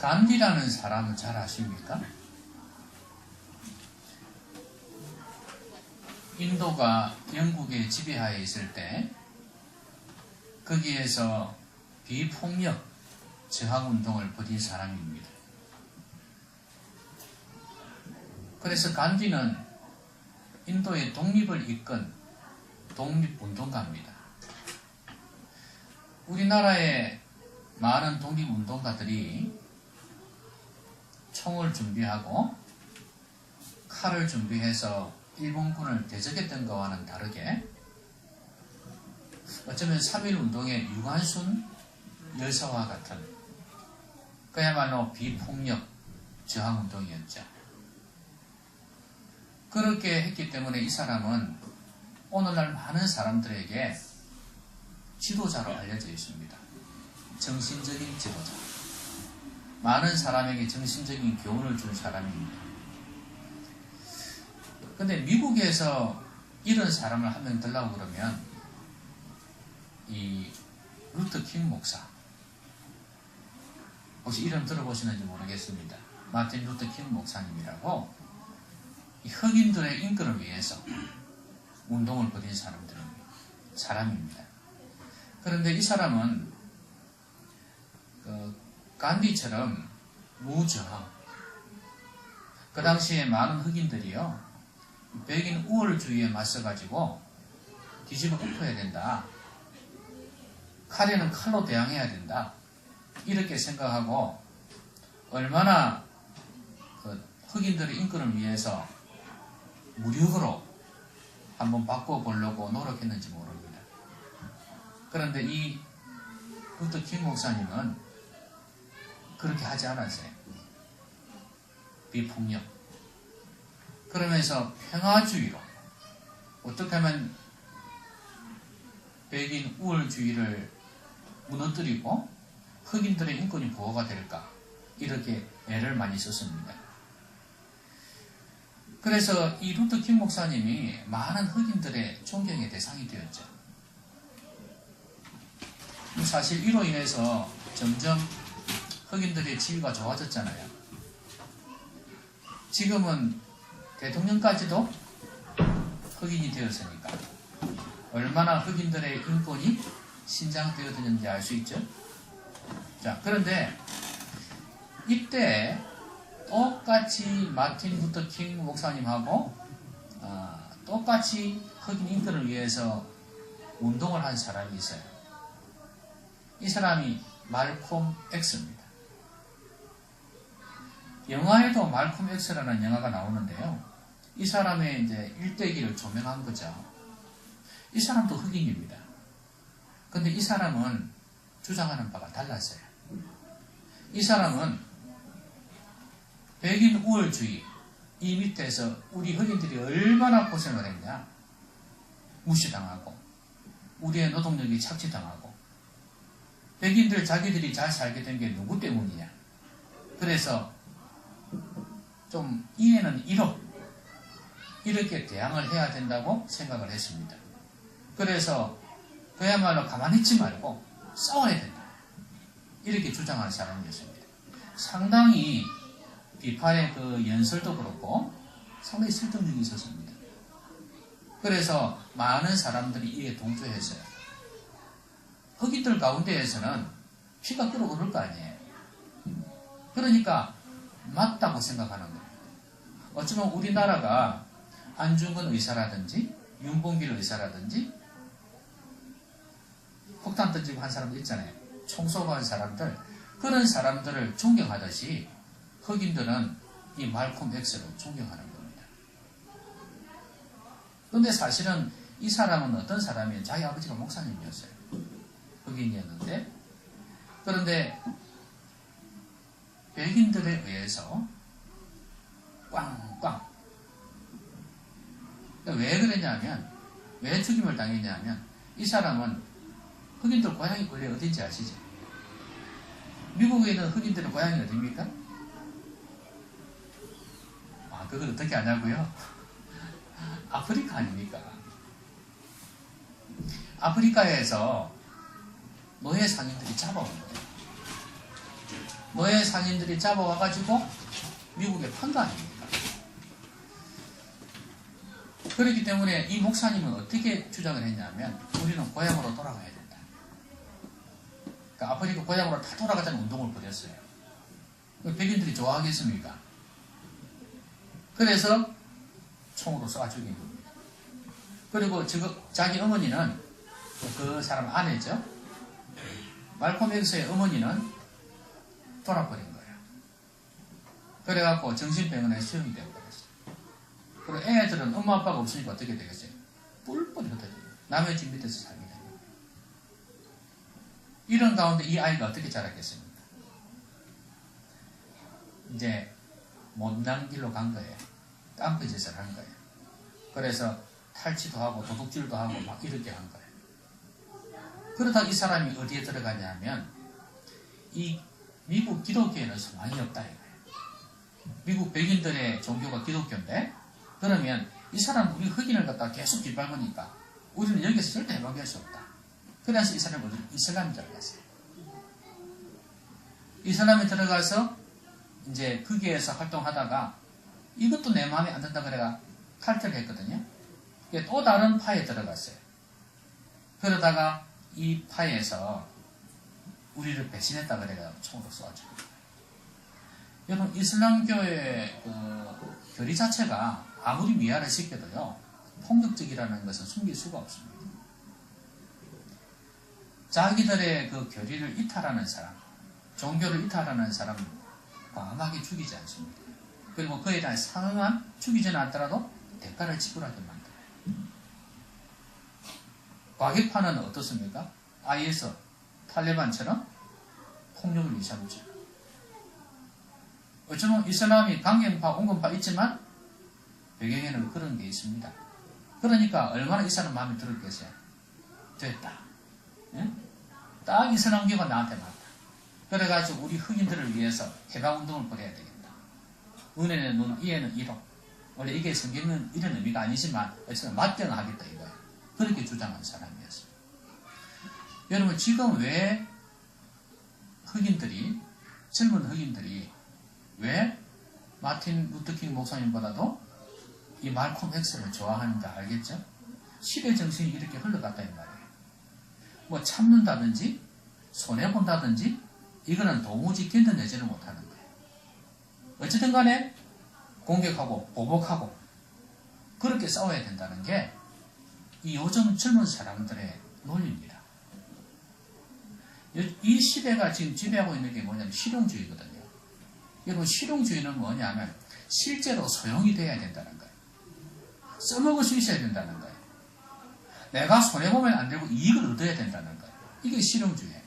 간디라는 사람은 잘 아십니까? 인도가 영국의 지배하에 있을 때 거기에서 비폭력 저항운동을 벌인 사람입니다. 그래서 간디는 인도의 독립을 이끈 독립운동가입니다. 우리나라의 많은 독립운동가들이 총을 준비하고 칼을 준비해서 일본군을 대적했던 것과는 다르게 어쩌면 3.1운동의 유관순 열사와 같은 그야말로 비폭력 저항운동이었죠. 그렇게 했기 때문에 이 사람은 오늘날 많은 사람들에게 지도자로 알려져 있습니다. 정신적인 지도자. 많은 사람에게 정신적인 교훈을 준 사람입니다. 근데 미국에서 이런 사람을 한 명 들라고 그러면 이 루터 킹 목사, 혹시 이름 들어보시는지 모르겠습니다. 마틴 루터 킹 목사님이라고 이 흑인들의 인권을 위해서 운동을 벌인 사람입니다. 그런데 이 사람은 간디처럼 무저항, 그 당시에 많은 흑인들이요 백인 우월주의에 맞서가지고 뒤집어 엎어야 된다, 칼에는 칼로 대항해야 된다, 이렇게 생각하고 얼마나 흑인들의 인권을 위해서 무력으로 한번 바꿔보려고 노력했는지 모릅니다. 그런데 이 루터 킹 목사님은 그렇게 하지 않았어요. 비폭력. 그러면서 평화주의로 어떻게 하면 백인 우월주의를 무너뜨리고 흑인들의 인권이 보호가 될까, 이렇게 애를 많이 썼습니다. 그래서 이 루터 킹 목사님이 많은 흑인들의 존경의 대상이 되었죠. 사실 이로 인해서 점점 흑인들의 지위가 좋아졌잖아요. 지금은 대통령까지도 흑인이 되었으니까 얼마나 흑인들의 인권이 신장되어드는지 알 수 있죠. 자, 그런데 이때 똑같이 마틴 루터 킹 목사님하고 똑같이 흑인 인권을 위해서 운동을 한 사람이 있어요. 이 사람이 말콤 X입니다. 영화에도 말콤 X라는 영화가 나오는데요. 이 사람의 이제 일대기를 조명한 거죠. 이 사람도 흑인입니다. 근데 이 사람은 주장하는 바가 달랐어요. 이 사람은 백인 우월주의, 이 밑에서 우리 흑인들이 얼마나 고생을 했냐, 무시당하고 우리의 노동력이 착취당하고 백인들 자기들이 잘 살게 된 게 누구 때문이냐, 그래서 좀 이해는 이렇게 대항을 해야 된다고 생각을 했습니다. 그래서 그야말로 가만히 있지 말고 싸워야 된다, 이렇게 주장하는 사람이었습니다. 상당히 비판의 그 연설도 그렇고 상당히 설득력이 있었습니다. 그래서 많은 사람들이 이에 동조했어요. 흑인들 가운데에서는 피가 끓어오를 거 아니에요. 그러니까 맞다고 생각하는 거예요. 어쩌면 우리나라가 안중근 의사라든지 윤봉길 의사라든지 폭탄 던지고 한 사람들 있잖아요. 총 쏘고 한 사람들, 그런 사람들을 존경하듯이 흑인들은 이 말콤 X를 존경하는 겁니다. 그런데 사실은 이 사람은 어떤 사람이에요? 자기 아버지가 목사님이었어요. 흑인이었는데, 그런데 백인들에 의해서 꽝꽝, 왜 그랬냐면, 왜 죽임을 당했냐면, 이 사람은 흑인들 고향이 원래 어딘지 아시죠? 미국에 있는 흑인들의 고향이 어디입니까? 그걸 어떻게 아냐고요? 아프리카 아닙니까? 아프리카에서 노예 상인들이 잡아온 거예요. 노예 상인들이 잡아와가지고 미국에 판 거 아닙니까? 그렇기 때문에 이 목사님은 어떻게 주장을 했냐면 우리는 고향으로 돌아가야 된다. 그러니까 아프리카 고향으로 다 돌아가자는 운동을 벌였어요. 백인들이 좋아하겠습니까? 그래서 총으로 쏴 죽인 겁니다. 그리고 자기 어머니는 그 사람 아내죠. 말콤 엑스의 어머니는 돌아버린 거예요. 그래갖고 정신병원에 수용이 되어버렸어요. 그리고 애들은 엄마 아빠가 없으니까 어떻게 되겠어요? 뿔뿔이 흩어져요. 남의 집 밑에서 살게 됩니다. 이런 가운데 이 아이가 어떻게 자랐겠습니까? 이제 못난 길로 간 거예요. 깡패 짓을 한 거예요. 그래서 탈취도 하고 도둑질도 하고 막 이렇게 한 거예요. 그러다 이 사람이 어디에 들어가냐면 이 미국 기독교에는 소망이 없다 이거예요. 미국 백인들의 종교가 기독교인데 그러면 이 사람 우리 흑인을 갖다가 계속 뒷밟으니까 우리는 여기서 절대 해방될 수 없다. 그래서 이 사람이 어디 이슬람에 들어갔어요. 이슬람에 들어가서 이제 거기에서 활동하다가 이것도 내 마음에 안 든다 그래가 칼퇴를 했거든요. 또 다른 파에 들어갔어요. 그러다가 이 파에서 우리를 배신했다 그래가 총으로 쏘아주고. 여러분 이슬람교의 그 교리 자체가 아무리 미화를 시켜도요 폭력적이라는 것은 숨길 수가 없습니다. 자기들의 그 교리를 이탈하는 사람, 종교를 이탈하는 사람은 과감하게 죽이지 않습니다. 그리고 그에 대한 상응한 죽이지는 않더라도 대가를 지불하게 만들어요. 과격파는 어떻습니까? IS, 탈레반처럼 폭력을 유지하죠. 어쩌면 이슬람이 강경파, 온건파 있지만 배경에는 그런 게 있습니다. 그러니까 얼마나 이 사람 마음에 들었겠어요. 됐다. 예? 딱 이슬람교가 나한테 맞다. 그래가지고 우리 흑인들을 위해서 해방운동을 벌여야 되겠다. 은혜는 눈, 이에는 이로. 원래 이게 성경은 이런 의미가 아니지만 어쨌든 맞대응하겠다 이거예요. 그렇게 주장한 사람이었어요. 여러분 지금 왜 흑인들이 젊은 흑인들이 왜 마틴 루터킹 목사님보다도 이 말콤 엑스를 좋아하는지 알겠죠? 시대 정신이 이렇게 흘러갔다는 말이에요. 뭐 참는다든지 손해본다든지 이거는 도무지 견뎌내지를 못하는 거예요. 어쨌든 간에 공격하고 보복하고 그렇게 싸워야 된다는 게 이 요즘 젊은 사람들의 논리입니다. 이 시대가 지금 지배하고 있는 게 뭐냐면 실용주의거든요. 여러분 실용주의는 뭐냐면 실제로 소용이 돼야 된다는 거예요. 써먹을 수 있어야 된다는 거예요. 내가 손해보면 안 되고 이익을 얻어야 된다는 거예요. 이게 실용주의예요.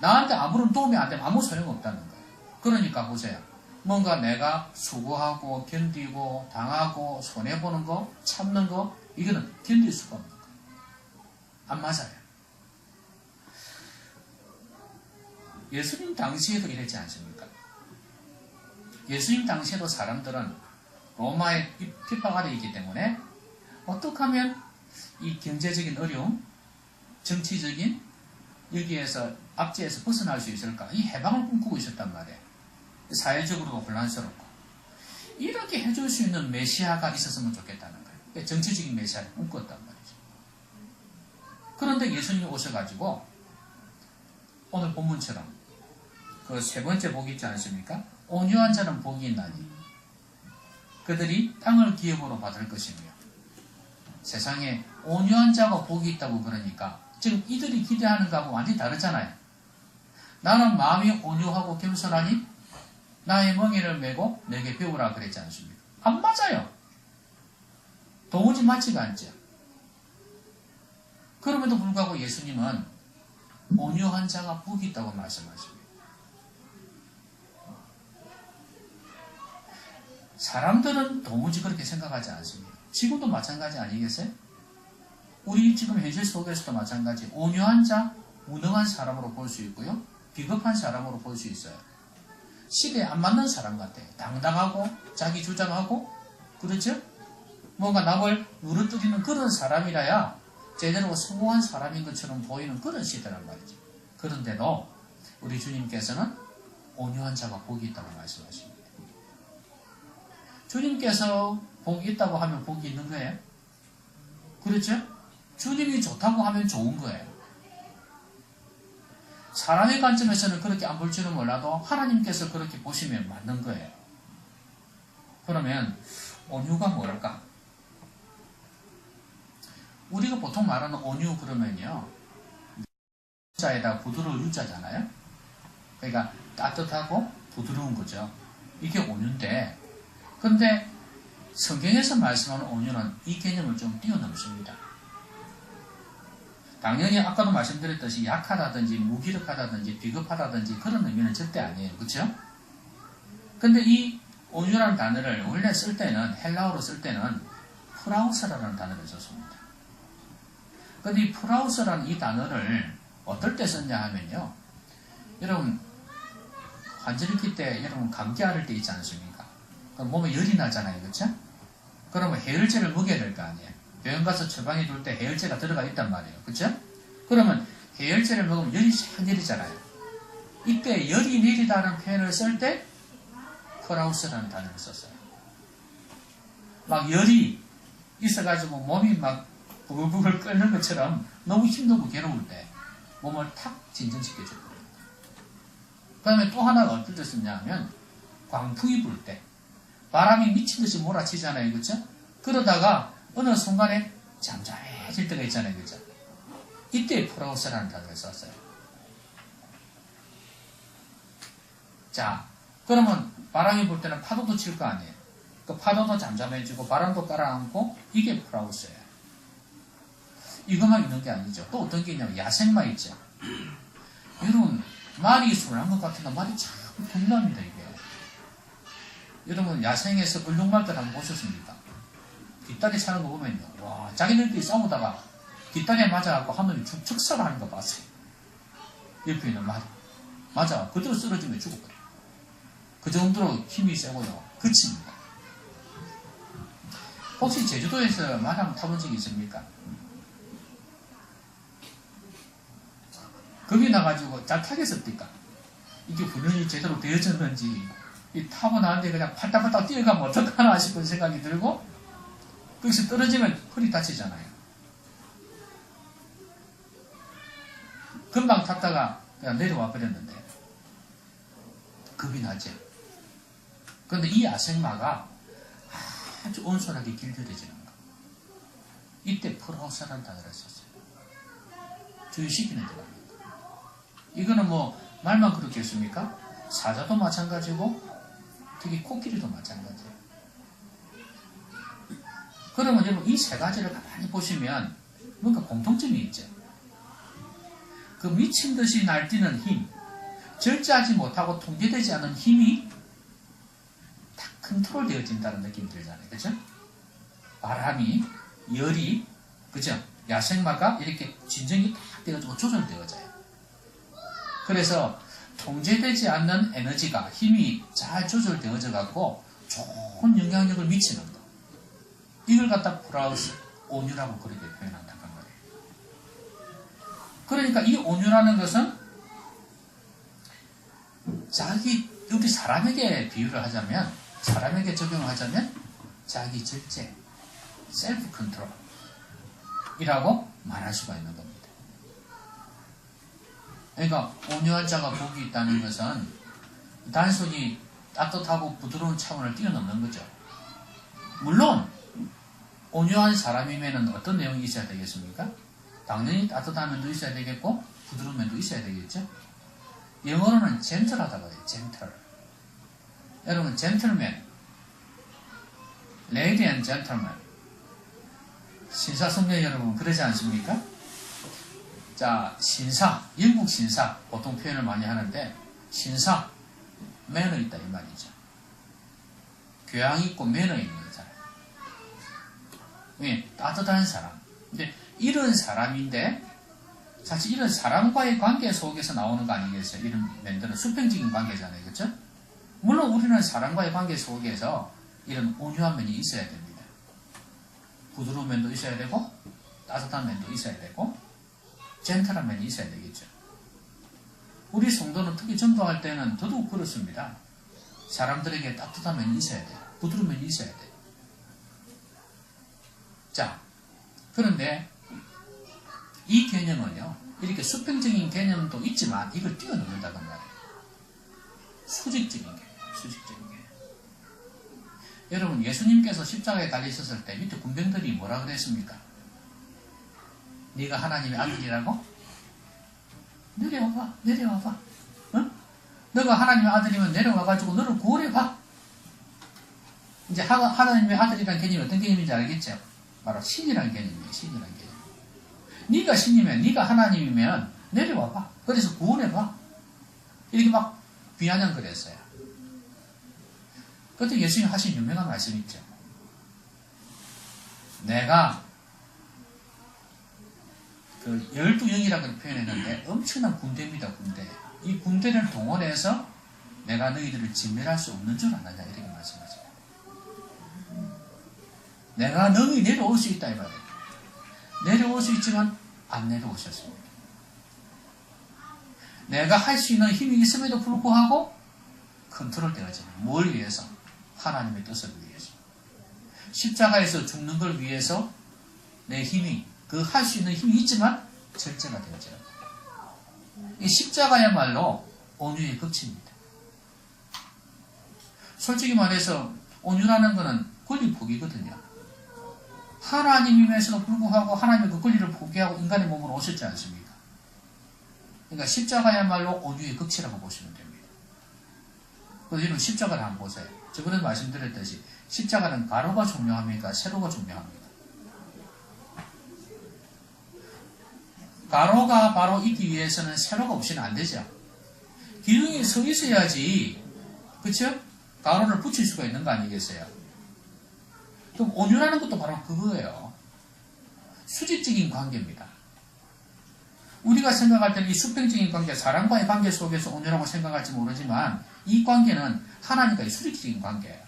나한테 아무런 도움이 안 되면 아무 소용없다는 거예요. 그러니까 보세요. 뭔가 내가 수고하고 견디고 당하고 손해보는 거 참는 거 이거는 견딜 수가 없는 거예요. 안 맞아요. 예수님 당시에도 이랬지 않습니까? 예수님 당시에도 사람들은 로마의 핍박 아래 있기 때문에 어떻게 하면 이 경제적인 어려움, 정치적인 여기에서 압제에서 벗어날 수 있을까? 이 해방을 꿈꾸고 있었단 말이에요. 사회적으로도 혼란스럽고 이렇게 해줄 수 있는 메시아가 있었으면 좋겠다는 거예요. 정치적인 메시아를 꿈꿨단 말이죠. 그런데 예수님이 오셔가지고 오늘 본문처럼 그 세 번째 복이 있지 않습니까? 온유한 자는 복이 있나니 그들이 땅을 기업으로 받을 것이며. 세상에 온유한 자가 복이 있다고 그러니까 지금 이들이 기대하는 거하고 완전히 다르잖아요. 나는 마음이 온유하고 겸손하니 나의 멍에를 메고 내게 배우라 그랬지 않습니까? 안 맞아요. 도무지 맞지가 않죠. 그럼에도 불구하고 예수님은 온유한 자가 복이 있다고 말씀하십니다. 사람들은 도무지 그렇게 생각하지 않습니다. 지금도 마찬가지 아니겠어요? 우리 지금 현실 속에서도 마찬가지. 온유한 자, 무능한 사람으로 볼 수 있고요. 비겁한 사람으로 볼 수 있어요. 시대에 안 맞는 사람 같아요. 당당하고 자기 주장하고 그렇죠? 뭔가 남을 누르뜨리는 그런 사람이라야 제대로 성공한 사람인 것처럼 보이는 그런 시대란 말이죠. 그런데도 우리 주님께서는 온유한 자가 복이 있다고 말씀하십니다. 주님께서 복이 있다고 하면 복이 있는 거예요. 그렇죠? 주님이 좋다고 하면 좋은 거예요. 사람의 관점에서는 그렇게 안 볼지는 몰라도 하나님께서 그렇게 보시면 맞는 거예요. 그러면 온유가 뭘까? 우리가 보통 말하는 온유 그러면요, 자에다 부드러운 유자잖아요. 그러니까 따뜻하고 부드러운 거죠. 이게 온유인데, 근데 성경에서 말씀하는 온유는 이 개념을 좀 뛰어넘습니다. 당연히 아까도 말씀드렸듯이 약하다든지 무기력하다든지 비겁하다든지 그런 의미는 절대 아니에요. 그렇죠? 근데 이 온유라는 단어를 원래 쓸 때는, 헬라어로 쓸 때는 프라우스라는 단어를 썼습니다. 근데 이 프라우스라는 이 단어를 어떨 때 썼냐 하면요, 여러분 환절기 때 여러분 감기 앓을 때 있지 않습니까? 그럼 몸에 열이 나잖아요. 그렇죠? 그러면 해열제를 먹여야 될 거 아니에요. 병원 가서 처방해 줄 때 해열제가 들어가 있단 말이에요. 그렇죠? 그러면 해열제를 먹으면 열이 쫙 내리잖아요. 이때 열이 내리다는 표현을 쓸 때 프라우스라는 단어를 썼어요. 막 열이 있어가지고 몸이 막 부글부글 끓는 것처럼 너무 힘들고 괴로울 때 몸을 탁 진정시켜줘요. 그 다음에 또 하나가 어떨 때 쓰냐 하면 광풍이 불 때 바람이 미친듯이 몰아치잖아요. 그렇죠? 그러다가 어느 순간에 잠잠해질 때가 있잖아요. 그죠? 이때 프라우스라는 단어를 썼어요. 자, 그러면 바람이 불 때는 파도도 칠 거 아니에요. 그 파도도 잠잠해지고 바람도 깔아앉고 이게 프라우스예요. 이것만 있는 게 아니죠. 또 어떤 게 있냐면 야생마 있죠. 여러분 말이 순한 것 같은데 말이 참 겁납니다. 이게. 여러분 야생에서 얼룩말들 한번 보셨습니까? 뒷다리 차는 거 보면요, 와, 자기들끼리 싸우다가 뒷다리에 맞아갖고 한 놈이 축사를 하는 거 봤어요. 옆에 있는 말이 맞아 그대로 쓰러지면 죽어버려요. 그 정도로 힘이 세고요, 그칩니다. 혹시 제주도에서 말 한번 타본 적이 있습니까? 겁이 나가지고 잘 타겠습니까? 이게 훈련이 제대로 되어졌는지 이 타고 나는데 그냥 팔딱팔딱 뛰어가면 어떡하나 싶은 생각이 들고, 거기서 떨어지면 허리 다치잖아요. 금방 탔다가 그냥 내려와 버렸는데 겁이 나죠. 그런데 이 야생마가 아주 온순하게 길들여지는 거. 이때 프라우스라는 단어를 썼어요. 주의시키는 데가. 이거는 뭐 말만 그렇겠습니까? 사자도 마찬가지고 특히 코끼리도 마찬가지예요. 그러면 여러분 이 세 가지를 가만히 보시면 뭔가 공통점이 있죠. 그 미친 듯이 날뛰는 힘, 절제하지 못하고 통제되지 않은 힘이 다 컨트롤되어진다는 느낌이 들잖아요. 그죠? 바람이, 열이, 그죠? 야생마가 이렇게 진정이 딱 되어지고 조절되어져요. 그래서 통제되지 않는 에너지가, 힘이 잘 조절되어져 갖고 좋은 영향력을 미치는 것. 이걸 갖다 프라우스, 온유라고 그렇게 표현한다는 거예요. 그러니까 이 온유라는 것은 우리 사람에게 비유를 하자면, 사람에게 적용을 하자면 자기 절제, 셀프 컨트롤이라고 말할 수가 있는 겁니다. 그러니까 온유한 자가 복이 있다는 것은 단순히 따뜻하고 부드러운 차원을 뛰어넘는 거죠. 물론 온유한 사람이면 어떤 내용이 있어야 되겠습니까? 당연히 따뜻한 면도 있어야 되겠고 부드러운 면도 있어야 되겠죠. 영어로는 젠틀하다고 해요. 젠틀. 여러분 젠틀맨, 레이디 앤 젠틀맨, 신사숙녀 여러분 그러지 않습니까? 자, 신사, 영국 신사 보통 표현을 많이 하는데 신사, 매너 있다 이 말이죠. 교양 있고 매너 있는 사람. 예, 따뜻한 사람. 근데 이런 사람인데 사실 이런 사람과의 관계 속에서 나오는 거 아니겠어요? 이런 면들은 수평적인 관계잖아요. 그렇죠? 물론 우리는 사람과의 관계 속에서 이런 온유한 면이 있어야 됩니다. 부드러운 면도 있어야 되고 따뜻한 면도 있어야 되고 젠틀한 면이 있어야 되겠죠. 우리 성도는 특히 전도할 때는 더더욱 그렇습니다. 사람들에게 따뜻한 면이 있어야 돼요. 부드러운 면이 있어야 돼요. 자, 그런데 이 개념은요, 이렇게 수평적인 개념도 있지만 이걸 뛰어넘는다는 말이에요. 수직적인 개념, 수직적인 개념. 여러분, 예수님께서 십자가에 달리셨을 때 밑에 군병들이 뭐라 그랬습니까? 네가 하나님의 아들이라고? 내려와봐, 내려와봐. 응? 너가 하나님의 아들이면 내려와가지고 너를 구원해봐. 이제 하나님의 아들이라는 개념이 어떤 개념인지 알겠죠? 바로 신이라는 개념이에요. 신이라는 개념. 네가 신이면, 네가 하나님이면 내려와봐. 그래서 구원해봐. 이렇게 막 비아냥거렸어요. 그것도 예수님이 하신 유명한 말씀 있죠. 내가 그 12영이라고 표현했는데 엄청난 군대입니다. 군대. 이 군대를 동원해서 내가 너희들을 진멸할 수 없는 줄 아느냐 이렇게 말씀하죠. 내가 너희 내려올 수 있다 이 말이에요. 내려올 수 있지만 안 내려오셨습니다. 내가 할 수 있는 힘이 있음에도 불구하고 컨트롤 되어지는 뭘 위해서? 하나님의 뜻을 위해서. 십자가에서 죽는 걸 위해서 내 힘이 그 할 수 있는 힘이 있지만 절제가 되어지는 거예요. 이 십자가야말로 온유의 극치입니다. 솔직히 말해서 온유라는 것은 권리 포기거든요. 하나님임에서도 불구하고 하나님의 그 권리를 포기하고 인간의 몸으로 오셨지 않습니까? 그러니까 십자가야말로 온유의 극치라고 보시면 됩니다. 그래서 여러분 십자가를 한번 보세요. 저번에 말씀드렸듯이 십자가는 가로가 중요합니까? 세로가 중요합니까? 가로가 바로 있기 위해서는 세로가 없이는 안 되죠. 기둥이 서 있어야지, 그쵸? 가로를 붙일 수가 있는 거 아니겠어요? 그럼 온유라는 것도 바로 그거예요. 수직적인 관계입니다. 우리가 생각할 때는 이 수평적인 관계, 사람과의 관계 속에서 온유라고 생각할지 모르지만 이 관계는 하나님과의 수직적인 관계예요.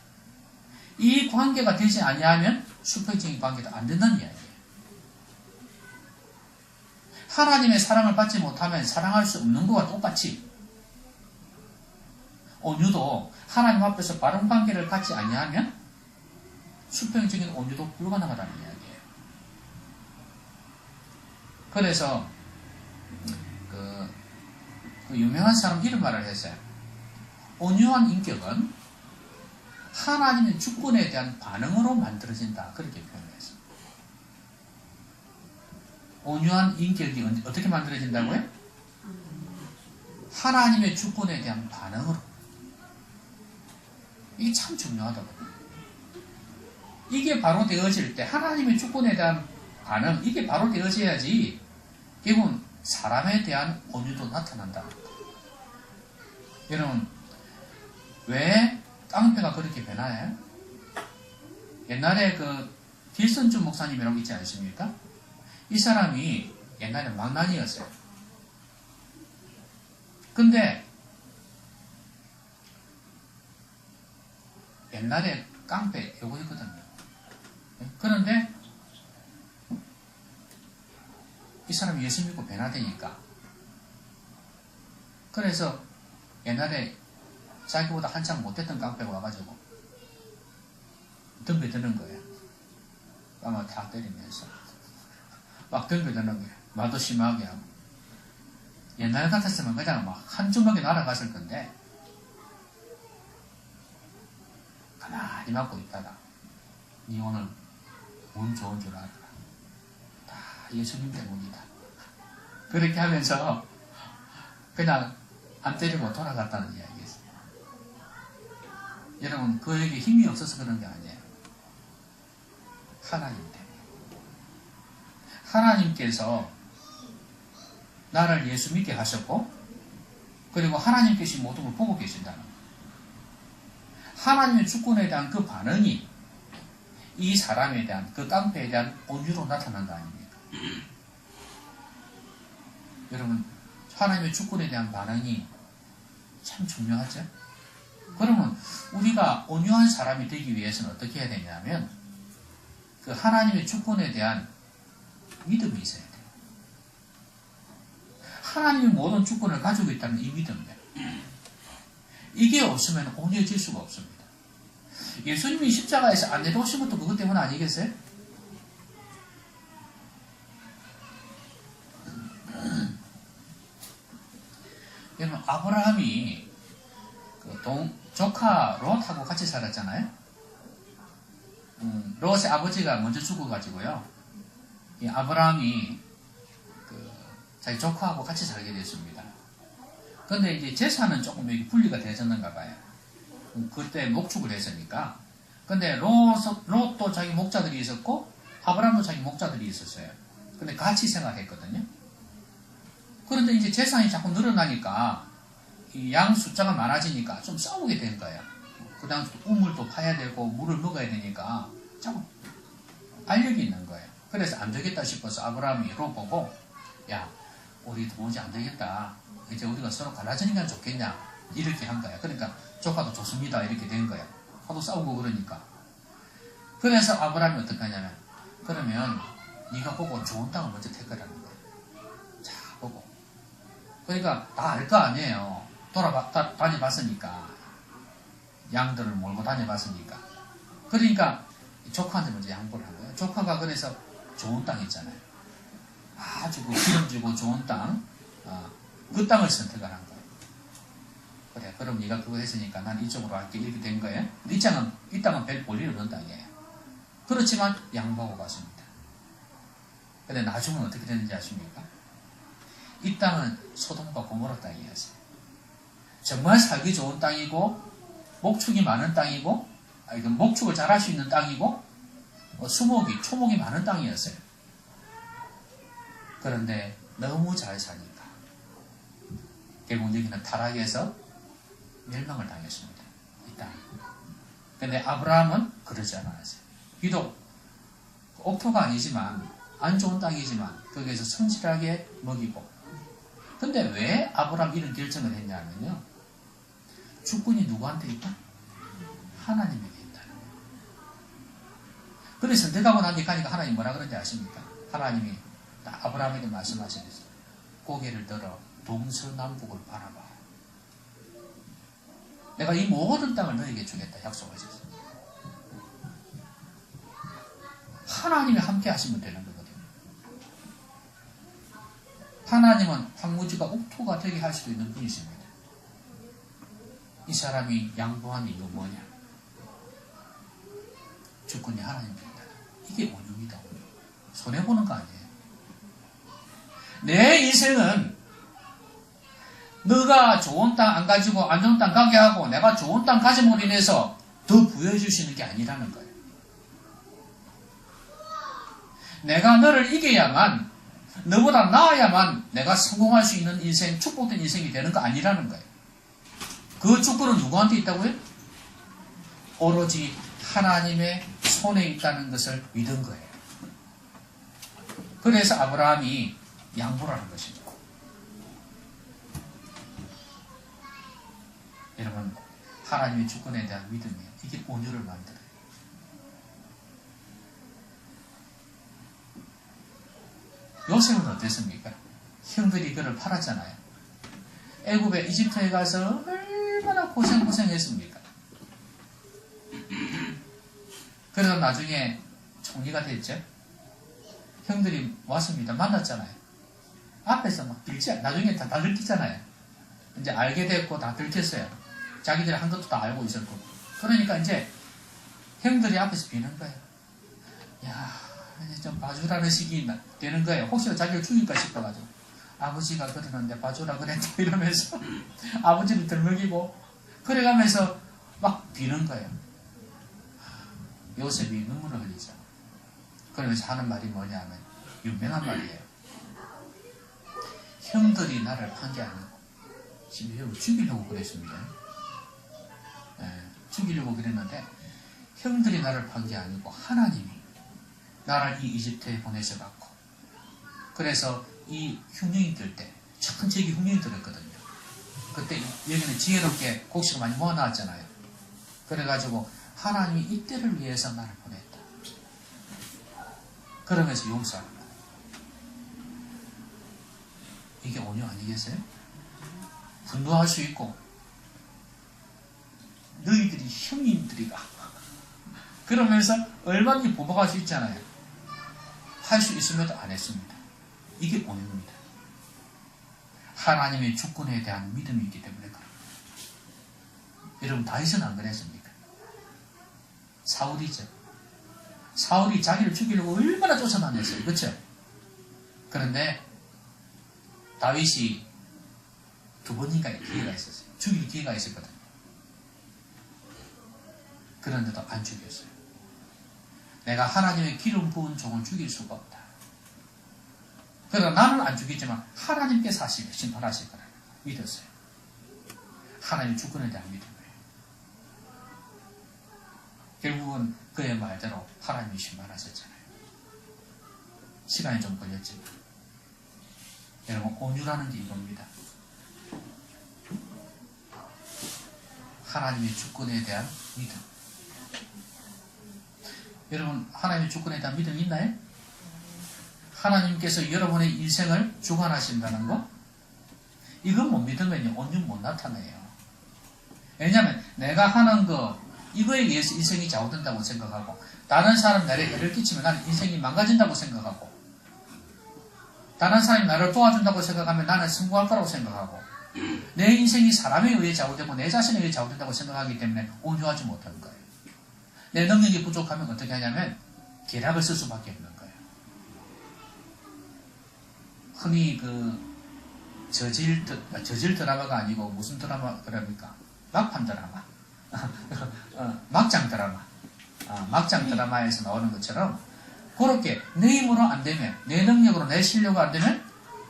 이 관계가 되지 아니하면 수평적인 관계도 안 된다는 이야기예요. 하나님의 사랑을 받지 못하면 사랑할 수 없는 것과 똑같이 온유도 하나님 앞에서 바른 관계를 갖지 아니하면 수평적인 온유도 불가능하다는 이야기예요. 그래서 그 유명한 사람 이런 말을 했어요. 온유한 인격은 하나님의 주권에 대한 반응으로 만들어진다. 그렇게 표현했어요. 온유한 인격이 어떻게 만들어진다고요? 하나님의 주권에 대한 반응으로. 이게 참 중요하다고요. 이게 바로 되어질 때 하나님의 주권에 대한 반응, 이게 바로 되어져야지 결국은 사람에 대한 온유도 나타난다. 여러분, 왜 깡패가 그렇게 변화해요? 옛날에 그 길선준 목사님이라고 있지 않습니까? 이 사람이 옛날에 망나니였어요. 근데 옛날에 깡패 요거 했거든요. 그런데 이 사람이 예수 믿고 변화되니까 그래서 옛날에 자기보다 한참 못했던 깡패가 와가지고 덤벼드는 거예요. 아마 다 때리면서 막 덤벼드는 거예요. 말도 심하게 하고. 옛날 같았으면 그냥 막 한 주먹에 날아갔을 건데 가만히 맞고 있다가 니 오늘 운 좋은 줄 알아. 다 예수님 때문이다. 그렇게 하면서 그냥 안 때리고 돌아갔다는 이야기였어요. 여러분, 그에게 힘이 없어서 그런 게 아니에요. 하나님 때문에. 하나님께서 나를 예수 믿게 하셨고, 그리고 하나님께서 모든 걸 보고 계신다는 거예요. 하나님의 주권에 대한 그 반응이 이 사람에 대한, 그 깡패에 대한 온유로 나타난 거 아닙니까? 여러분, 하나님의 주권에 대한 반응이 참 중요하죠? 그러면 우리가 온유한 사람이 되기 위해서는 어떻게 해야 되냐면 그 하나님의 주권에 대한 믿음이 있어야 돼요. 하나님이 모든 주권을 가지고 있다는 이 믿음이에요. 이게 없으면 온유해질 수가 없습니다. 예수님이 십자가에서 안 내려오신 것도 그것 때문 아니겠어요? 여러분, 아브라함이 조카 롯하고 같이 살았잖아요. 롯의 아버지가 먼저 죽어가지고요. 이 아브라함이 자기 조카하고 같이 살게 됐습니다. 근데 이제 재산은 조금 분리가 되었는가 봐요. 그때 목축을 했으니까. 근데 롯도 자기 목자들이 있었고, 아브라함도 자기 목자들이 있었어요. 근데 같이 생활했거든요. 그런데 이제 재산이 자꾸 늘어나니까, 이 양 숫자가 많아지니까 좀 싸우게 된 거예요. 그 다음 우물도 파야 되고, 물을 먹어야 되니까, 자꾸 알력이 있는 거예요. 그래서 안 되겠다 싶어서 아브라함이 롯 보고, 야, 우리 도무지 안 되겠다. 이제 우리가 서로 갈라지니까 좋겠냐. 이렇게 한 거야. 그러니까 조카도 좋습니다. 이렇게 된 거야. 하도 싸우고 그러니까. 그래서 아브라함이 어떻게 하냐면, 그러면 네가 보고 좋은 땅을 먼저 택하라는 거야. 자, 보고. 그러니까 다 알 거 아니에요. 다녀봤으니까. 양들을 몰고 다녀봤으니까. 그러니까 조카한테 먼저 양보를 한 거예요. 조카가 그래서 좋은 땅 있잖아요. 아주 기름지고 좋은 땅, 그 땅을 선택을 한 거예요. 그래, 그럼 네가 그거 했으니까 난 이쪽으로 할게. 이렇게 된 거예요. 이 땅은 별 볼일 없는 땅이에요. 그렇지만 양보하고 갔습니다. 근데 나중은 어떻게 됐는지 아십니까? 이 땅은 소돔과 고모라 땅이었어요. 정말 살기 좋은 땅이고, 목축이 많은 땅이고, 목축을 잘할 수 있는 땅이고, 초목이 많은 땅이었어요. 그런데 너무 잘 사니까 결국 여기는 타락해서 멸망을 당했습니다. 이 땅. 근데 아브라함은 그러지 않았어요. 비록 옥토가 아니지만, 안 좋은 땅이지만 거기에서 성실하게 먹이고. 근데 왜 아브라함 이런 결정을 했냐면요, 주권이 누구한테 있다? 하나님에게 있다. 그래서 선택하고 난 뒤에 가니까 하나님 뭐라 그런지 아십니까? 하나님이 아브라함에게 말씀하시면서 고개를 들어 동서남북을 바라봐. 내가 이 모든 땅을 너에게 주겠다 약속하셨어요. 하나님이 함께 하시면 되는 거거든요. 하나님은 황무지가 옥토가 되게 할 수도 있는 분이십니다. 이 사람이 양보한 이유가 뭐냐? 주권이 하나님입니다. 이게 온유입니다. 손해보는 거 아니에요. 내 인생은 너가 좋은 땅 안 가지고 안 좋은 땅 가게 하고 내가 좋은 땅 가짐으로 인해서 더 부여해 주시는 게 아니라는 거예요. 내가 너를 이겨야만, 너보다 나아야만 내가 성공할 수 있는 인생, 축복된 인생이 되는 거 아니라는 거예요. 그 주권은 누구한테 있다고요? 오로지 하나님의 손에 있다는 것을 믿은 거예요. 그래서 아브라함이 양보를 한 것입니다. 여러분, 하나님의 주권에 대한 믿음이에요. 이게 온유를 만들어요. 요셉은 어땠습니까? 형들이 그를 팔았잖아요. 애굽에 이집트에 가서 얼마나 고생했습니까? 그래서 나중에 총리가 됐죠. 형들이 왔습니다. 만났잖아요. 앞에서 막 나중에 다 들키잖아요. 이제 알게 됐고 다 들켰어요. 자기들이 한 것도 다 알고 있었고. 그러니까 이제 형들이 앞에서 비는 거예요. 야, 이제 좀 봐주라는 식이 되는 거예요. 혹시나 자기를 죽일까 싶어가지고. 아버지가 그러는데 봐주라 그랬다 이러면서 아버지를 들먹이고 그래가면서 막 비는 거예요. 요셉이 눈물을 흘리죠. 그러면서 하는 말이 뭐냐면 유명한 말이에요. 형들이 나를 판 게 아니고 지금 죽이려고 그랬습니다. 죽이려고 그랬는데 형들이 나를 판 게 아니고 하나님이 나를 이 이집트에 보내셔갖고 그래서 이 흉년이 들 때 천재기 흉년이 들었거든요. 그때 여기는 지혜롭게 곡식을 많이 모아놨잖아요. 그래가지고 하나님이 이때를 위해서 나를 보냈다. 그러면서 용서합니다. 이게 온유 아니겠어요? 분노할 수 있고 너희들이 형님들이가 그러면서 얼마든지 보복할 수 있잖아요. 할 수 있음에도 안 했습니다. 이게 온유입니다. 하나님의 주권에 대한 믿음이 있기 때문에 그렇습니다. 여러분 다윗은 안 그랬습니까? 사울이죠. 사울이 자기를 죽이려고 얼마나 쫓아다녔어요. 그렇죠? 그런데 다윗이 두 번인가 기회가 있었어요. 죽일 기회가 있었거든요. 그런데도 안 죽였어요. 내가 하나님의 기름 부은 종을 죽일 수가 없다. 그러나 나는 안 죽이지만 하나님께서 심판하실 거라 믿었어요. 하나님의 주권에 대한 믿음이에요. 결국은 그의 말대로 하나님이 심판하셨잖아요. 시간이 좀 걸렸지만 여러분 온유라는 게 이겁니다. 하나님의 주권에 대한 믿음. 여러분 하나님의 주권에 대한 믿음이 있나요? 하나님께서 여러분의 인생을 주관하신다는 거? 이건 못 믿으면 온유 못 나타나요. 왜냐하면 내가 하는 거 이거에 의해서 인생이 좌우된다고 생각하고 다른 사람 나를 해를 끼치면 나는 인생이 망가진다고 생각하고 다른 사람이 나를 도와준다고 생각하면 나는 성공할 거라고 생각하고 내 인생이 사람에 의해 좌우되고 내 자신에 의해 좌우된다고 생각하기 때문에 온유하지 못하는 거예요. 내 능력이 부족하면 어떻게 하냐면 계략을 쓸 수밖에 없는 거예요. 흔히 저질 드라마가 아니고 무슨 드라마입니까? 막판 드라마. 막장 드라마. 막장 드라마에서 나오는 것처럼 그렇게 내 힘으로 안 되면 내 능력으로 내 실력으로 안 되면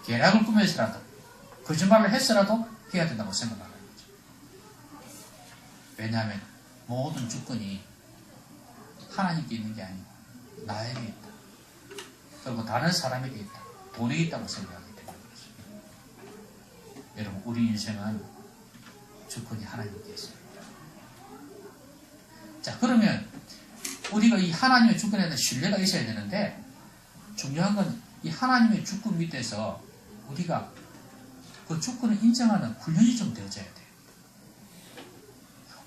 계략을 꾸며서라도 거짓말을 해서라도 해야 된다고 생각하는 거죠. 왜냐하면 모든 주권이 하나님께 있는 게 아니고 나에게 있다. 그리고 다른 사람에게 있다. 돈에 있다고 생각하기 때문에 그렇습니다. 여러분 우리 인생은 주권이 하나님께 있습니다. 자 그러면 우리가 이 하나님의 주권에 대한 신뢰가 있어야 되는데 중요한 건 이 하나님의 주권 밑에서 우리가 그 주권을 인정하는 훈련이 좀 되어져야 돼요.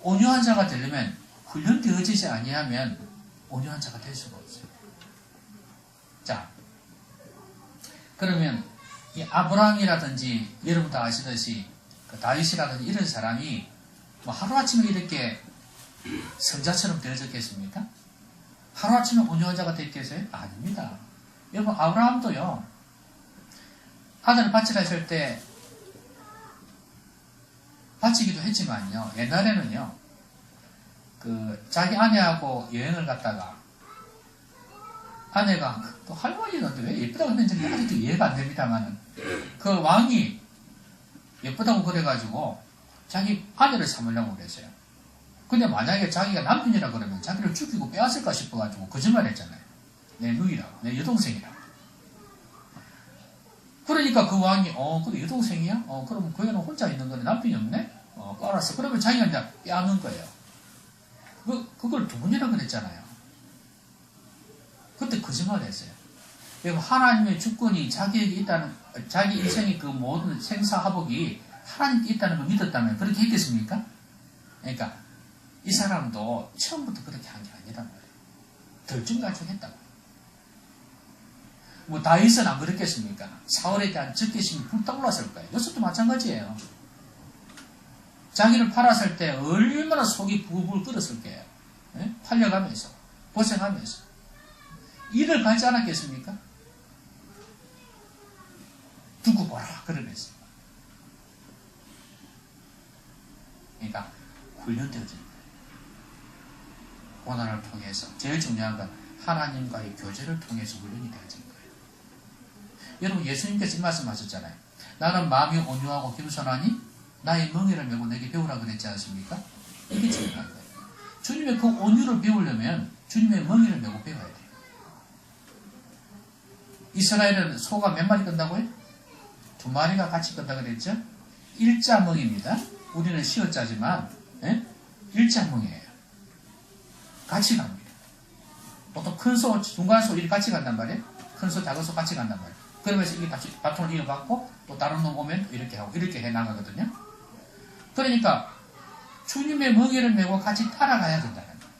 온유한 자가 되려면 훈련되어지지 아니하면 온유한 자가 될 수가 없어요. 자, 그러면 이 아브라함이라든지 여러분 다 아시듯이 다윗이라든지 이런 사람이 뭐 하루아침에 이렇게 성자처럼 되어졌겠습니까? 하루아침에 온유한 자가 됐겠어요? 아닙니다. 여러분 아브라함도요 아들을 바치라 했을 때 바치기도 했지만요 옛날에는요 자기 아내하고 여행을 갔다가 아내가 또 할머니인데 왜 예쁘다고 했는지 아직도 이해가 안 됩니다만은 그 왕이 예쁘다고 그래가지고 자기 아내를 삼으려고 그랬어요. 근데 만약에 자기가 남편이라 그러면 자기를 죽이고 빼앗을까 싶어가지고 거짓말 했잖아요. 내 누이라고, 내 여동생이라고. 그러니까 그 왕이 그래 여동생이야? 그럼 그 애는 혼자 있는 거네 남편이 없네? 알았어. 그러면 자기가 이제 빼앗는 거예요. 그걸 두 번이나 그랬잖아요. 그때 거짓말 했어요. 하나님의 주권이 자기에게 있다는, 자기 인생의 그 모든 생사화복이 하나님께 있다는 걸 믿었다면 그렇게 했겠습니까? 그러니까 이 사람도 처음부터 그렇게 한 게 아니란 말이에요. 덜쭉날쭉 했다고. 뭐 다윗은 안 그랬겠습니까? 사울에 대한 적개심이 불타올랐을 거예요. 요새도 마찬가지예요. 자기를 팔았을 때 얼마나 속이 부글부글 끓었을 거예요. 예? 팔려가면서 고생하면서 일을 가지 않았겠습니까? 두고 보라 그러면서. 그러니까 훈련되어진 거예요. 고난을 통해서 제일 중요한 건 하나님과의 교제를 통해서 훈련이 되어진 거예요. 여러분 예수님께서 이 말씀하셨잖아요. 나는 마음이 온유하고 겸손하니 나의 멍에를 메고 내게 배우라 그랬지 않습니까? 이게 중요한 거예요. 주님의 그 온유를 배우려면 주님의 멍에를 메고 배워야 돼요. 이스라엘은 소가 몇 마리 끈다고요? 2마리가 같이 끈다 그랬죠? 일자멍입니다. 우리는 시어자지만 일자멍이에요. 같이 갑니다. 보통 큰 소, 중간 소 이렇게 같이 간단 말이에요. 큰 소, 작은 소 같이 간단 말이에요. 그러면서 이 바톤을 이어받고 또 다른 놈 오면 이렇게 하고 이렇게 해 나가거든요. 그러니까 주님의 멍에를 메고 같이 따라가야 된다는 거예요.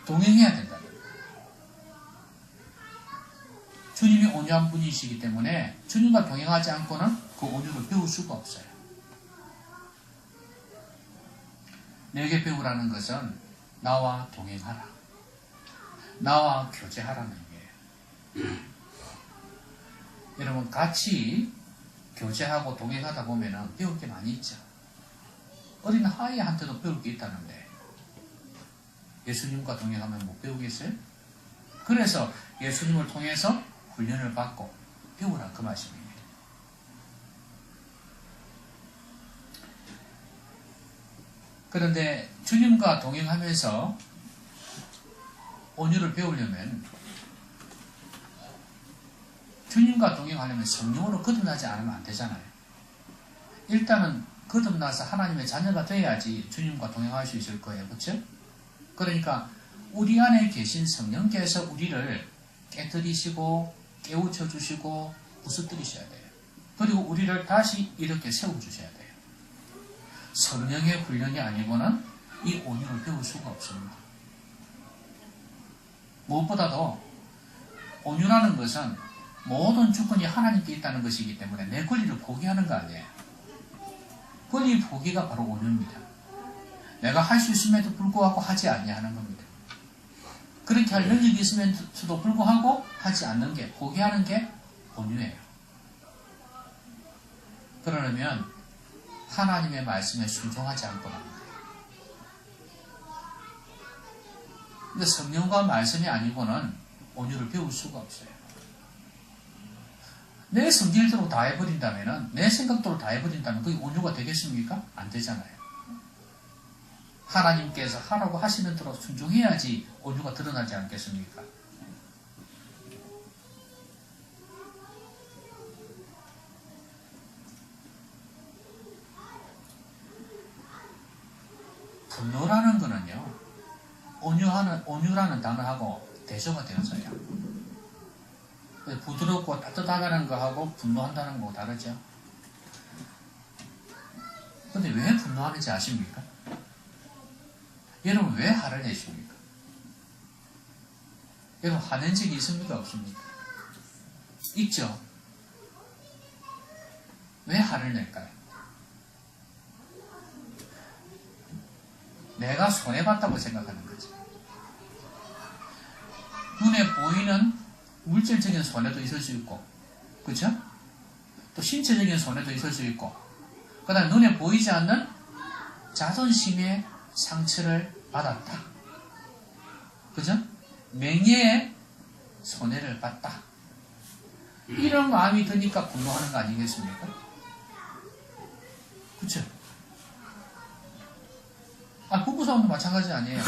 동행해야 된다는 거예요. 주님이 온유한 분이시기 때문에 주님과 동행하지 않고는 그 온유를 배울 수가 없어요. 내게 배우라는 것은 나와 동행하라. 나와 교제하라는 얘기예요. 여러분 같이 교제하고 동행하다 보면 배울 게 많이 있죠. 어린 아이한테도 배울 게 있다는데 예수님과 동행하면 못 배우겠어요? 그래서 예수님을 통해서 훈련을 받고 배우라 그 말씀입니다. 그런데 주님과 동행하면서 온유를 배우려면 주님과 동행하려면 성령으로 거듭나지 않으면 안 되잖아요. 일단은 거듭나서 하나님의 자녀가 돼야지 주님과 동행할 수 있을 거예요. 그렇죠? 그러니까 우리 안에 계신 성령께서 우리를 깨뜨리시고 깨우쳐 주시고 부서뜨리셔야 돼요. 그리고 우리를 다시 이렇게 세워주셔야 돼요. 성령의 훈련이 아니고는 이 온유를 배울 수가 없습니다. 무엇보다도 온유라는 것은 모든 주권이 하나님께 있다는 것이기 때문에 내 권리를 포기하는 거 아니에요. 권리 포기가 바로 온유입니다. 내가 할 수 있음에도 불구하고 하지 아니하는 겁니다. 그렇게 할 능력이 있으면서도 불구하고 하지 않는 게, 포기하는 게 온유예요. 그러려면 하나님의 말씀에 순종하지 않고 합니다. 근데 성령과 말씀이 아니고는 온유를 배울 수가 없어요. 내 성질대로 다 해버린다면, 내 생각대로 다 해버린다면 그게 온유가 되겠습니까? 안 되잖아요. 하나님께서 하라고 하시는 대로 순종해야지 온유가 드러나지 않겠습니까? 분노라는 거는요, 온유라는 단어하고 대조가 되어서요. 부드럽고 따뜻하다는 거하고 분노한다는 거하고 다르죠. 근데 왜 분노하는지 아십니까? 여러분 왜 화를 내십니까? 여러분 화낸 적이 있습니까? 없습니까? 있죠? 왜 화를 낼까요? 내가 손해봤다고 생각하는 거지. 눈에 보이는 물질적인 손해도 있을 수 있고, 그렇죠? 또 신체적인 손해도 있을 수 있고, 그 다음에 눈에 보이지 않는 자존심의 상처를 받았다. 그죠? 명예의 손해를 봤다. 이런 마음이 드니까 분노하는 거 아니겠습니까? 그쵸? 부부싸움도 마찬가지 아니에요.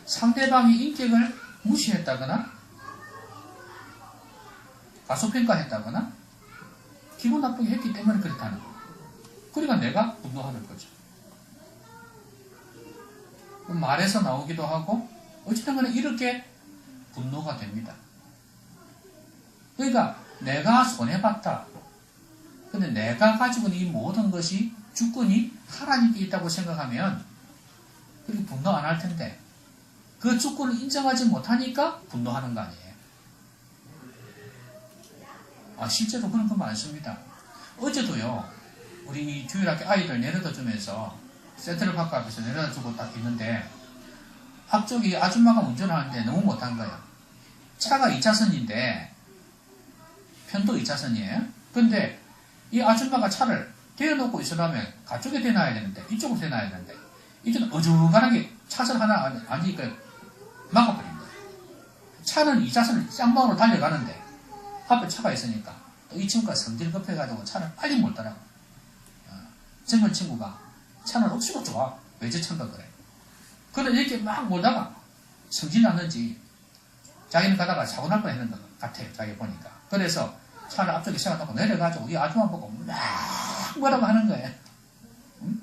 상대방의 인격을 무시했다거나, 과소평가했다거나, 기분 나쁘게 했기 때문에 그렇다는 거예요. 그러니까 내가 분노하는 거죠. 말에서 나오기도 하고 어쨌든 간에 이렇게 분노가 됩니다. 그러니까 내가 손해봤다. 근데 내가 가지고 있는 이 모든 것이 주권이 하나님께 있다고 생각하면 그렇게 분노 안 할 텐데 그 주권을 인정하지 못하니까 분노하는 거 아니에요. 실제로 그런 거 많습니다. 어제도요, 우리 주일학교 아이들 내려다 주면서 센트럴파크 앞에서 내려다 주고 딱 있는데 앞쪽이 아줌마가 운전하는데 너무 못한 거예요. 차가 2차선인데 편도 2차선이에요. 근데 이 아줌마가 차를 대어놓고 있으려면 가쪽에 대놔야 되는데 이쪽으로 대놔야 되는데 이쪽은 어중간하게 차선 하나 아니니까 막아버린 거예요. 차는 2차선을 쌍방으로 달려가는데 앞에 차가 있으니까 또 이 친구가 성질 급해가지고 차를 빨리 몰더라고. 젊은 친구가 차는 억수로 좋아. 외제차인가 그래. 그래 이렇게 막 몰다가 성질 났는지 자기는 가다가 사고 날 뻔했는 것 같아요. 자기 보니까. 그래서 차를 앞쪽에 세워놓고 내려가지고 이 아줌마 보고 막 뭐라고 하는 거예요. 응?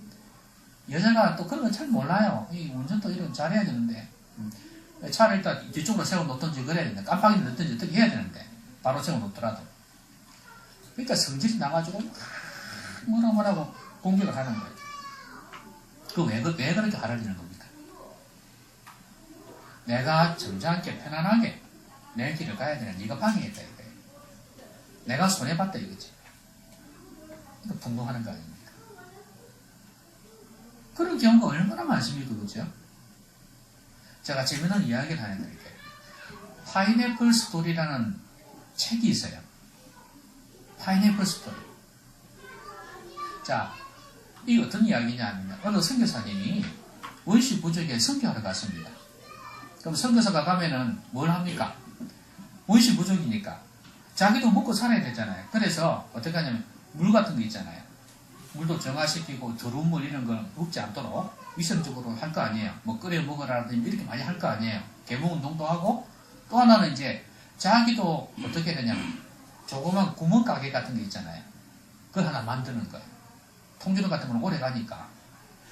여자가 또 그런 건 잘 몰라요. 이 운전도 이런 잘해야 되는데 차를 일단 뒤쪽으로 세워놓든지 그래야 되는데 깜빡이를 넣든지 어떻게 해야 되는데 바로 세워놓더라도 그러니까 성질이 나가지고 뭐라고 공격을 하는 거예요. 왜 그렇게 하라는 겁니까? 내가 점잖게 편안하게 내 길을 가야 되는 네가 방해했다 이거예요. 내가 손해봤다 이거지. 그러니까 분노하는 거 아닙니까? 그런 경우가 얼마나 많습니까? 그죠? 제가 재미난 이야기를 하나 드릴게요. 파인애플 스토리라는 책이 있어요. 파인애플 스토리. 자, 이게 어떤 이야기냐 하면 어느 선교사님이 원시 부족에 선교하러 갔습니다. 그럼 선교사가 가면은 뭘 합니까? 원시 부족이니까 자기도 먹고 살아야 되잖아요. 그래서 어떻게 하냐면 물 같은 거 있잖아요. 물도 정화시키고 더러운 물 이런 거 먹지 않도록 위생적으로 할 거 아니에요. 뭐 끓여 먹으라든지 이렇게 많이 할 거 아니에요. 계몽 운동도 하고 또 하나는 이제 자기도 어떻게 되냐면 조그만 구멍가게 같은 게 있잖아요. 그걸 하나 만드는 거예요. 통주름 같은 건 오래 가니까.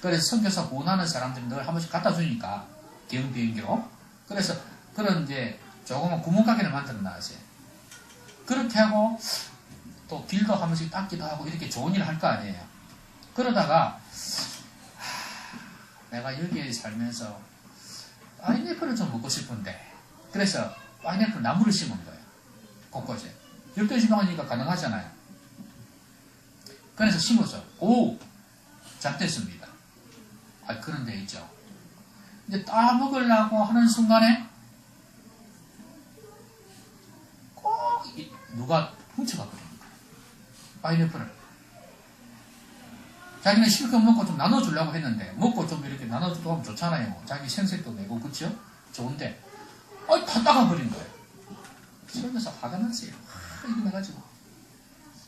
그래서 선교사 원하는 사람들이 늘 한 번씩 갖다 주니까 경비행기로. 그래서 그런 이제 조그만 구멍가게를 만들어 놨어요. 그렇게 하고 또 길도 한 번씩 닦기도 하고 이렇게 좋은 일을 할 거 아니에요. 그러다가 내가 여기에 살면서 파인애플을 좀 먹고 싶은데 그래서 파인애플 나무를 심은 거예요. 곳곳에. 열대지방이니까 가능하잖아요. 그래서 심어서 잘 됐습니다. 그런 데 있죠. 이제 따먹으려고 하는 순간에 꼭 누가 훔쳐가 버립니다. 파인애플을. 자기는 실컷 먹고 좀 나눠주려고 했는데 먹고 좀 이렇게 나눠주고 하면 좋잖아요. 자기 생색도 내고 그쵸? 좋은데 다 따가버린 거예요. 그래서 화가 났어요. 이거 해가지고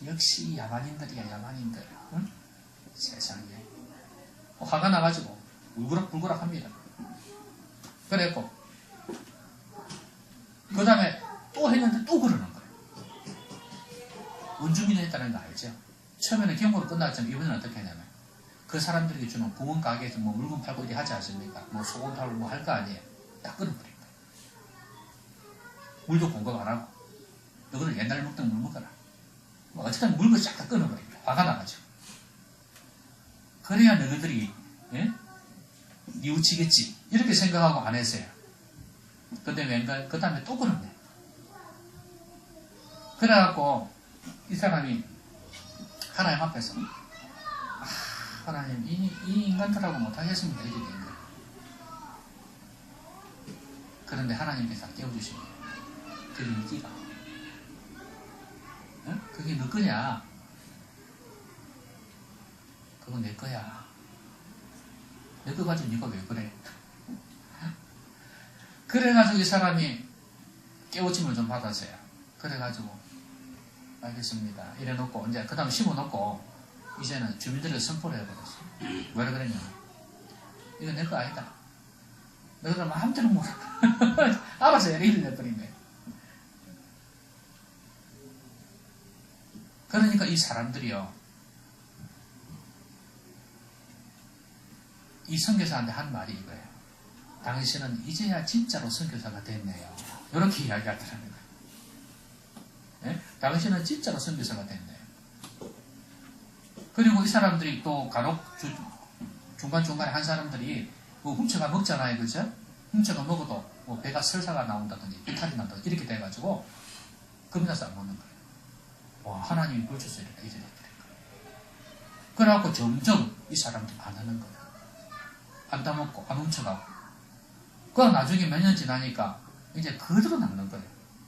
역시 야만인들이야 야만인들. 응? 세상에 화가 나가지고 울그락불그락 합니다. 그래갖고 그 다음에 또 했는데 또 그러는 거예요. 원주민이 했다는 거 알죠? 처음에는 경고로 끝났지만 이번에는 어떻게 하냐면 그 사람들에게 주는 구멍 가게에서 뭐 물건 팔고 이렇게 하지 않습니까? 뭐 소금 팔고 뭐 할 거 아니에요. 딱 끊어버린 거예요. 물도 공급 안 하고 너희들 옛날에 먹던 물 먹어라. 뭐 어쨌든 물건 싹 다 끊어버린 거예요. 화가 나가지고. 그래야 너희들이 뉘우치겠지 이렇게 생각하고 안 했어요. 근데 왠가 그 다음에 또 그러네. 그래갖고 이 사람이 하나님 앞에서 하나님 이 인간들하고 못하겠습니다 이렇게 된 거예요. 그런데 하나님께서 깨워주신 거예요. 그게 니가 그게 너 거냐? 그건 내 거야. 내 거 가지고 니가 왜 그래? 그래가지고 이 사람이 깨우침을 좀 받았어요. 그래가지고 알겠습니다. 이래놓고 이제 그 다음 심어놓고 이제는 주민들을 선포를 해버렸어요. 왜 그랬냐? 이거 내 거 아니다. 너희들 마음대로 뭐 알아서 LA를 내버린 거예요. 그러니까 이 사람들이요 이 선교사한테 한 말이 이거예요. 당신은 이제야 진짜로 선교사가 됐네요. 이렇게 이야기하더라는 거예요. 네? 당신은 진짜로 선교사가 됐네요. 그리고 이 사람들이 또 간혹 중간중간에 한 사람들이 뭐 훔쳐가 먹잖아요. 그죠? 훔쳐가 먹어도 뭐 배가 설사가 나온다든지 비탈이 난다든지 이렇게 돼가지고 겁나서 안 먹는 거예요. 와, 하나님이 불주서 이렇게 이제 됐더래. 그래갖고 점점 이 사람들이 안 하는 거예요. 안 따먹고 안 훔쳐가고. 그 나중에 몇 년 지나니까 이제 그대로 남는 거예요.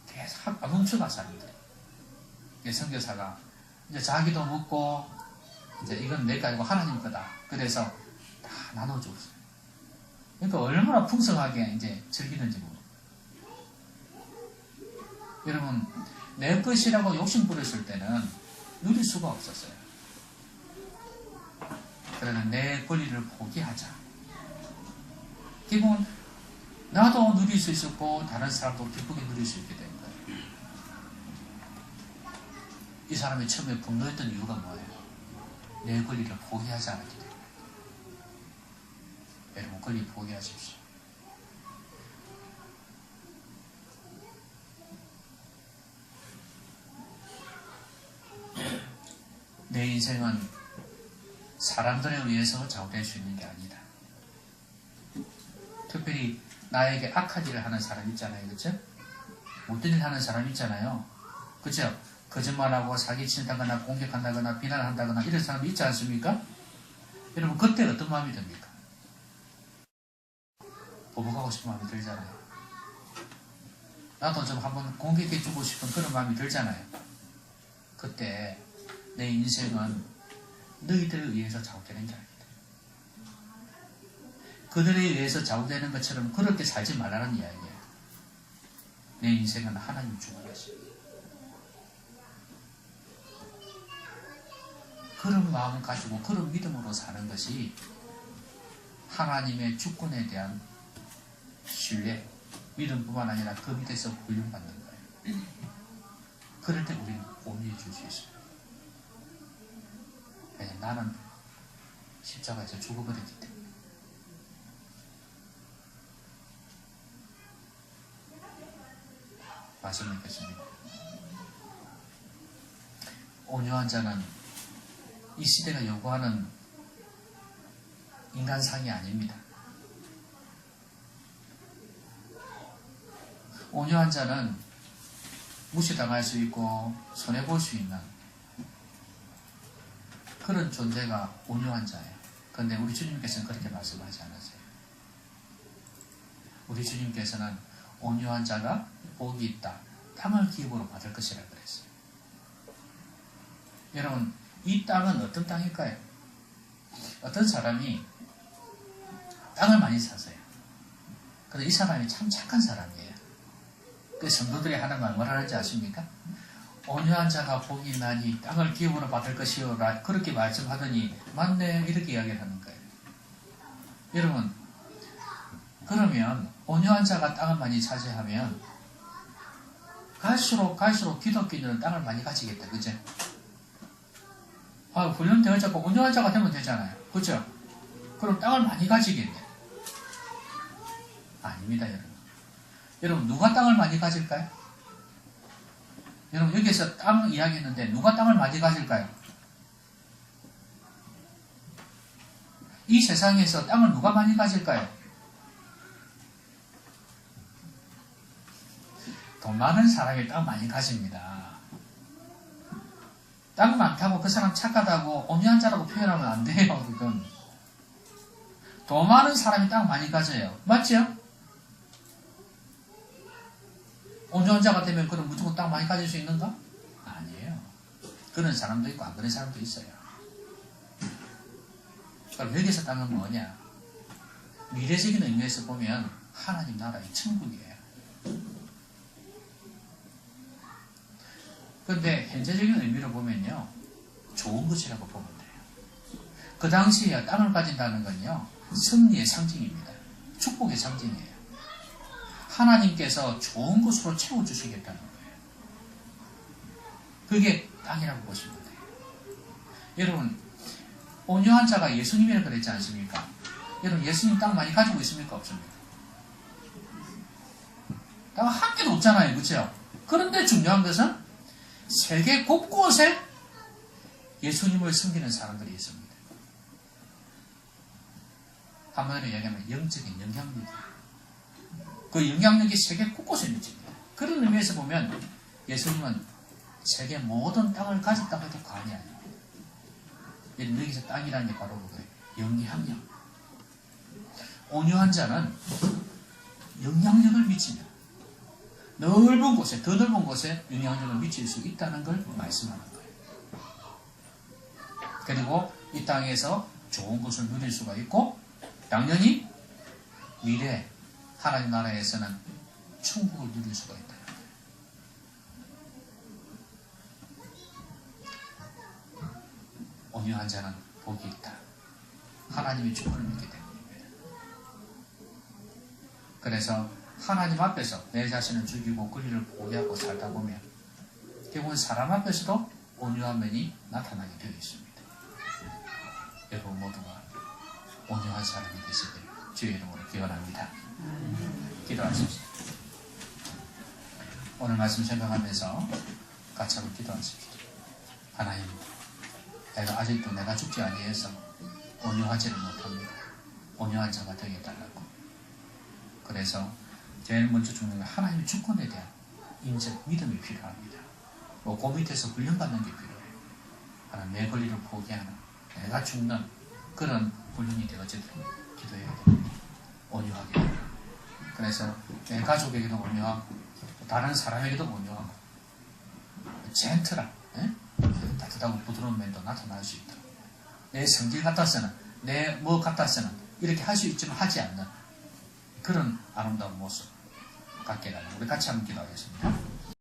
계속 안 훔쳐가 사람들이. 선교사가 이제 자기도 먹고 이제 이건 내가 아니고 하나님 거다. 그래서 다 나눠주고 있어요. 그러니까 얼마나 풍성하게 이제 즐기는지 모르고. 여러분, 내 것이라고 욕심 부렸을 때는 누릴 수가 없었어요. 그러나 내 권리를 포기하자. 기본 나도 누릴 수 있었고 다른 사람도 기쁘게 누릴 수 있게 된 거예요. 이 사람이 처음에 분노했던 이유가 뭐예요? 내 권리를 포기하지 않았기 때문에. 여러분 권리 포기하십시오. 내 인생은 사람들에 의해서 좌우될 수 있는 게 아니다. 특별히 나에게 악한 일을 하는 사람 있잖아요. 그렇죠? 못된 일 하는 사람 있잖아요. 그렇죠? 거짓말하고 사기친다거나 공격한다거나 비난한다거나 이런 사람이 있지 않습니까? 여러분 그때 어떤 마음이 듭니까? 보복하고 싶은 마음이 들잖아요. 나도 좀 한번 공격해주고 싶은 그런 마음이 들잖아요. 그때 내 인생은 너희들에 의해서 좌우되는 게 아니다. 그들에 의해서 좌우되는 것처럼 그렇게 살지 말라는 이야기예요. 내 인생은 하나님 주관하십니다. 그런 마음을 가지고 그런 믿음으로 사는 것이 하나님의 주권에 대한 신뢰, 믿음뿐만 아니라 그 밑에서 훈련받는 거예요. 그럴 때 우리는 온유해 줄 수 있어요. 왜냐하면 나는 십자가에서 죽어버렸기 때문에. 말씀 읽겠습니다. 온유한 자는 이 시대가 요구하는 인간상이 아닙니다. 온유한 자는 무시당할 수 있고 손해볼 수 있는 그런 존재가 온유한 자예요. 그런데 우리 주님께서는 그렇게 말씀하지 않으세요. 우리 주님께서는 온유한 자가 복이 있다. 땅을 기업으로 받을 것이라 그랬어요. 여러분, 이 땅은 어떤 땅일까요? 어떤 사람이 땅을 많이 사세요. 그런데 이 사람이 참 착한 사람이에요. 그 성도들이 하는 말 뭐라 하는지 아십니까? 온유한 자가 복이 있나니 땅을 기업으로 받을 것이오라 그렇게 말씀하더니 맞네 이렇게 이야기를 하는 거예요. 여러분, 그러면 온유한 자가 땅을 많이 차지하면 갈수록 기독교인들은 땅을 많이 가지겠다. 그죠? 훈련되어졌고 온유한 자가 되면 되잖아요. 그죠? 그럼 땅을 많이 가지겠네. 아닙니다, 여러분. 여러분, 누가 땅을 많이 가질까요? 여러분, 여기서 땅 이야기했는데 누가 땅을 많이 가질까요? 이 세상에서 땅을 누가 많이 가질까요? 돈 많은 사람이 땅 많이 가집니다. 땅 많다고 그 사람 착하다고 온유한 자라고 표현하면 안 돼요. 그건. 돈 많은 사람이 땅 많이 가져요. 맞죠? 온유한 자가 되면 그럼 무조건 땅 많이 가질 수 있는가? 아니에요. 그런 사람도 있고 안 그런 사람도 있어요. 그럼 여기서 땅은 뭐냐? 미래적인 의미에서 보면 하나님 나라의 천국이에요. 그런데 현재적인 의미로 보면요, 좋은 것이라고 보면 돼요. 그 당시에 땅을 가진다는 건요, 승리의 상징입니다. 축복의 상징이에요. 하나님께서 좋은 것으로 채워주시겠다는 거예요. 그게 땅이라고 보시면 돼요. 여러분, 온유한 자가 예수님이라 그랬지 않습니까? 여러분, 예수님 땅 많이 가지고 있습니까? 없습니까? 땅 한 개도 없잖아요. 그렇죠? 그런데 중요한 것은 세계 곳곳에 예수님을 섬기는 사람들이 있습니다. 한마디로 이야기하면 영적인 영향력이에요. 그 영향력이 세계 곳곳에 미칩니다. 그런 의미에서 보면 예수님은 세계 모든 땅을 가졌다고 해도 과언이 아닙니다. 여기서 땅이라는 게 바로 그거예요. 영향력. 온유한 자는 영향력을 미치며 넓은 곳에, 더 넓은 곳에 영향력을 미칠 수 있다는 걸 말씀하는 거예요. 그리고 이 땅에서 좋은 것을 누릴 수가 있고 당연히 미래 하나님 나라에서는 천국을 누릴 수가 있다. 온유한 자는 복이 있다. 하나님의 주권을 믿기 때문입니다. 그래서 하나님 앞에서 내 자신을 죽이고 그리를 포기하고 살다 보면 결국은 사람 앞에서도 온유한 면이 나타나게 되어 있습니다. 여러분 모두가 온유한 사람이 되시길 주의 이름으로 기원합니다. 기도하십시오. 오늘 말씀 생각하면서 같이 한번 기도하십시오. 하나님, 내가 아직도 내가 죽지 아니해서 온유하지를 못합니다. 온유한 자가 되게 해달라고. 그래서 제일 먼저 중요한 건 하나님의 주권에 대한 인적 믿음이 필요합니다. 그 밑에서 훈련받는 게 필요해요. 하나님 내 권리를 포기하는, 내가 죽는 그런 훈련이 되어지도록 기도해야 됩니다. 온유하게. 그래서 내 가족에게도 온유하고 다른 사람에게도 온유하고 젠틀한, 따뜻하고 부드러운 면도 나타날 수 있도록, 내 성질 같아서는, 내 뭐 같아서는 이렇게 할 수 있지만 하지 않는 그런 아름다운 모습 갖게 되는, 우리 같이 한번 기도하겠습니다.